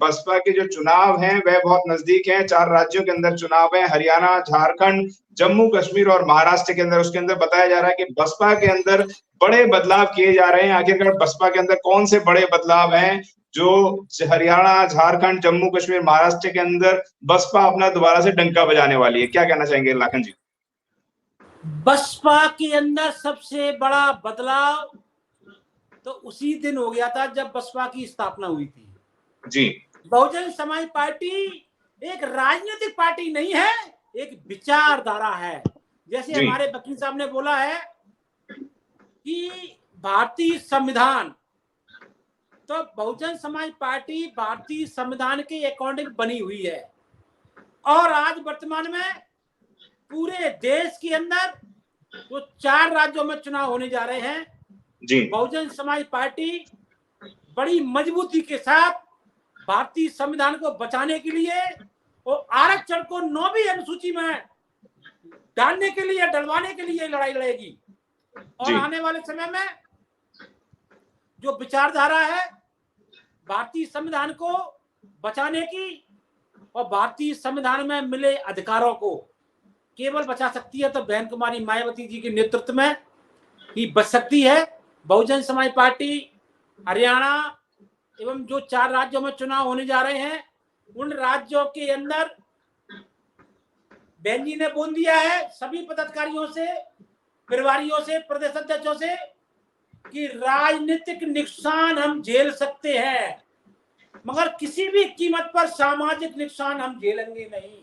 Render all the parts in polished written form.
बसपा के जो चुनाव हैं वह बहुत नजदीक हैं। 4 राज्यों के अंदर चुनाव है, हरियाणा, झारखंड, जम्मू कश्मीर और महाराष्ट्र के अंदर। उसके अंदर बताया जा रहा है कि बसपा के अंदर बड़े बदलाव किए जा रहे हैं। आखिरकार बसपा के अंदर कौन से बड़े बदलाव हैं जो हरियाणा, झारखंड, जम्मू कश्मीर, महाराष्ट्र के अंदर बसपा अपना दोबारा से डंका बजाने वाली है? क्या कहना चाहेंगे लाखन जी? बसपा के अंदर सबसे बड़ा बदलाव तो उसी दिन हो गया था जब बसपा की स्थापना हुई थी जी। बहुजन समाज पार्टी एक राजनीतिक पार्टी नहीं है, एक विचारधारा है। जैसे हमारे वकील साहब ने बोला है कि भारतीय संविधान, तो बहुजन समाज पार्टी भारतीय संविधान के अकॉर्डिंग बनी हुई है। और आज वर्तमान में पूरे देश के अंदर तो 4 राज्यों में चुनाव होने जा रहे हैं जी। बहुजन समाज पार्टी बड़ी मजबूती के साथ भारतीय संविधान को बचाने के लिए और आरक्षण को 9वीं अनुसूची में डालने के लिए, डलवाने के लिए लड़ाई लड़ेगी। और आने वाले समय में जो विचारधारा है भारतीय संविधान को बचाने की और भारतीय संविधान में मिले अधिकारों को केवल बचा सकती है तो बहन कुमारी मायावती जी के नेतृत्व में ही बच सकती है। बहुजन समाज पार्टी हरियाणा एवं जो 4 राज्यों में चुनाव होने जा रहे हैं उन राज्यों के अंदर बहन जी ने बोल दिया है सभी पदाधिकारियों से, प्रभारियों से, प्रदेश अध्यक्षों से कि राजनीतिक नुकसान हम झेल सकते हैं मगर किसी भी कीमत पर सामाजिक नुकसान हम झेलेंगे नहीं।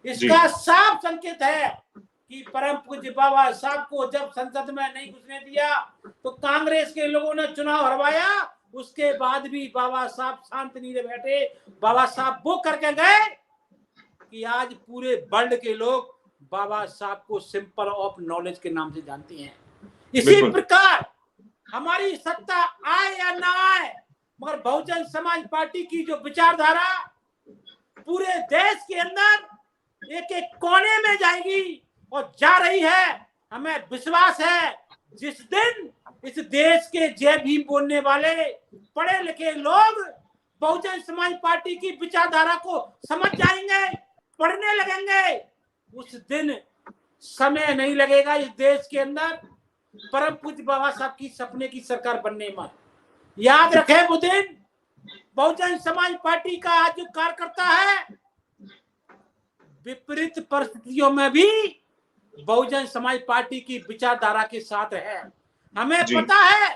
इसका साफ संकेत है कि परम पूज्य बाबा साहब को जब संसद में नहीं घुसने दिया तो कांग्रेस के लोगों ने चुनाव हरवाया, उसके बाद भी बाबा साहब शांत नहीं रह बैठे। बाबा साहब वो करके गए कि आज पूरे वर्ल्ड के लोग बाबा साहब को सिंपल ऑफ नॉलेज के नाम से जानते हैं। इसी प्रकार हमारी सत्ता आए या ना आए मगर बहुजन समाज पार्टी की जो विचारधारा पूरे देश के अंदर एक एक कोने में जाएगी और जा रही है। हमें विश्वास है जिस दिन इस देश के जय भीम बोलने वाले पढ़े लिखे लोग बहुजन समाज पार्टी की विचारधारा को समझ जाएंगे, पढ़ने लगेंगे, उस दिन समय नहीं लगेगा इस देश के अंदर परम पूज्य बाबा साहब की सपने की सरकार बनने में। याद रखें वो दिन बहुजन समाज पार्टी का आज जो कार्यकर्ता है विपरीत परिस्थितियों में भी बहुजन समाज पार्टी की विचारधारा के साथ है। हमें पता है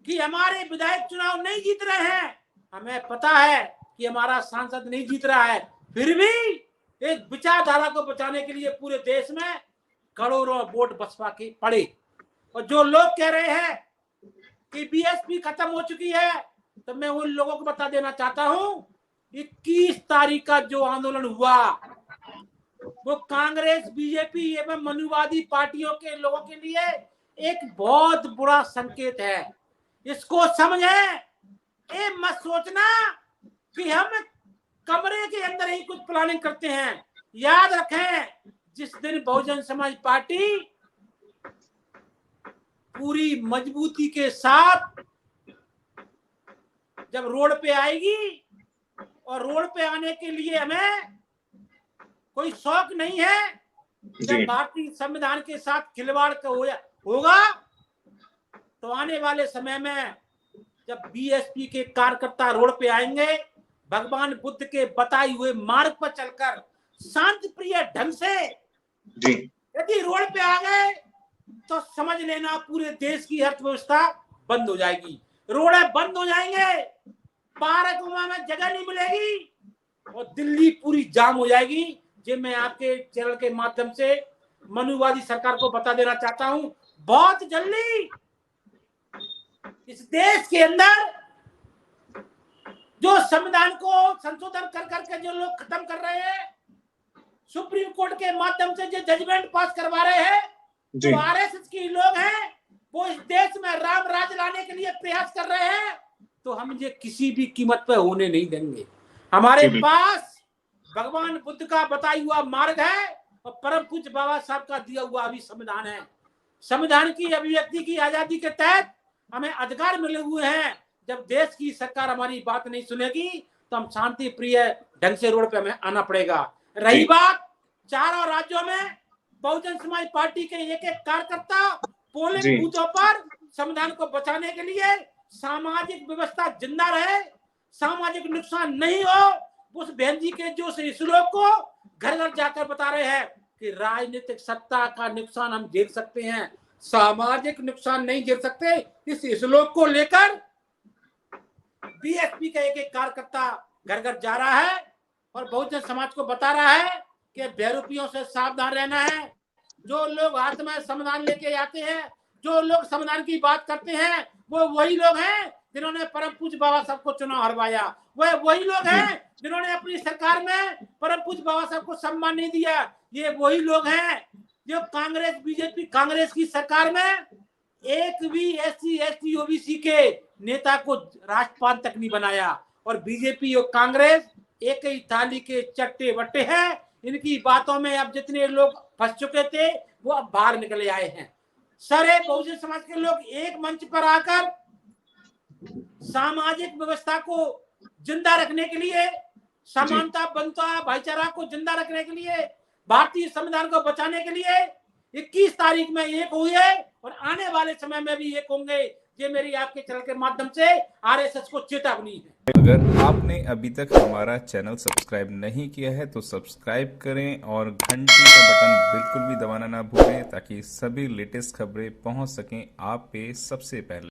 कि हमारे विधायक चुनाव नहीं जीत रहे हैं, हमें पता है कि हमारा सांसद नहीं जीत रहा है, फिर भी एक विचारधारा को बचाने के लिए पूरे देश में करोड़ों वोट बसपा के पड़े। और जो लोग कह रहे हैं कि बीएसपी खत्म हो चुकी है तो मैं उन लोगों को बता देना चाहता हूं 21 तारीख का जो आंदोलन हुआ वो कांग्रेस, बीजेपी एवं मनुवादी पार्टियों के लोगों के लिए एक बहुत बुरा संकेत है। इसको समझें। ये मत सोचना कि हम कमरे के अंदर ही कुछ प्लानिंग करते हैं। याद रखें जिस दिन बहुजन समाज पार्टी पूरी मजबूती के साथ जब रोड पे आएगी और रोड पे आने के लिए हमें कोई शौक नहीं है, जब भारतीय संविधान के साथ खिलवाड़ होगा तो आने वाले समय में जब बीएसपी के कार्यकर्ता रोड पे आएंगे भगवान बुद्ध के बताए हुए मार्ग पर चलकर शांति प्रिय ढंग से यदि रोड पे आ गए तो समझ लेना पूरे देश की अर्थव्यवस्था बंद हो जाएगी, रोडें बंद हो जाएंगे, पार्क में जगह नहीं मिलेगी और दिल्ली पूरी जाम हो जाएगी। जो मैं आपके चैनल के माध्यम से मनुवादी सरकार को बता देना चाहता हूं बहुत जल्दी इस देश के अंदर जो संविधान को संशोधन कर करके जो लोग खत्म कर रहे हैं, सुप्रीम कोर्ट के माध्यम से जो जजमेंट पास करवा रहे हैं, जो आरएसएस के लोग हैं वो इस देश में राम राज लाने के लिए प्रयास कर रहे हैं, तो हम ये किसी भी कीमत पर होने नहीं देंगे। हमारे पास भगवान बुद्ध का बताया हुआ मार्ग है और परम पूज्य बाबा साहब का दिया हुआ अभी संविधान है। संविधान की अभिव्यक्ति की आजादी के तहत हमें अधिकार मिले हुए हैं। जब देश की सरकार हमारी बात नहीं सुनेगी तो हम शांति प्रिय ढंग से रोड पे हमें आना पड़ेगा। रही बात चारों राज्यों में बहुजन समाज पार्टी के एक एक कार्यकर्ता पोलिंग बूथों पर संविधान को बचाने के लिए सामाजिक व्यवस्था जिंदा रहे, सामाजिक नुकसान नहीं हो, उस बहन जी के जो श्लोक को घर घर जाकर बता रहे हैं कि राजनीतिक सत्ता का नुकसान हम झेल सकते हैं, सामाजिक नुकसान नहीं झेल सकते। इस श्लोक को लेकर बीएसपी का एक एक कार्यकर्ता घर घर जा रहा है और बहुजन समाज को बता रहा है कि बेरूपियों से सावधान रहना है। जो लोग हाथ में संविधान लेके आते हैं, जो लोग संविधान की बात करते हैं, वो वही लोग हैं जिन्होंने परम पूज्य बाबा साहब को चुनाव हरवाया। वह वही लोग हैं जिन्होंने अपनी सरकार में परम पूज्य बाबा साहब को सम्मान नहीं दिया। ये वही लोग हैं जो कांग्रेस बीजेपी कांग्रेस की सरकार में एक भी एससी एसटी ओबीसी के नेता को राष्ट्रपाल तक नहीं बनाया। और बीजेपी और कांग्रेस एक ही थाली के चट्टे बट्टे हैं। इनकी बातों में अब जितने लोग फंस चुके थे वो अब बाहर निकले आए हैं। सारे बहुजन समाज के लोग एक मंच पर आकर सामाजिक व्यवस्था को जिंदा रखने के लिए, समानता बंधुता भाईचारा को जिंदा रखने के लिए, भारतीय संविधान को बचाने के लिए 21 तारीख में एक हुए और आने वाले समय में भी एक होंगे। ये मेरी आपके चैनल के माध्यम से आरएसएस को चेतावनी है। अगर आपने अभी तक हमारा चैनल सब्सक्राइब नहीं किया है तो सब्सक्राइब करें और घंटी का बटन बिल्कुल भी दबाना ना भूलें ताकि सभी लेटेस्ट खबरें पहुंच सकें आप पे सबसे पहले।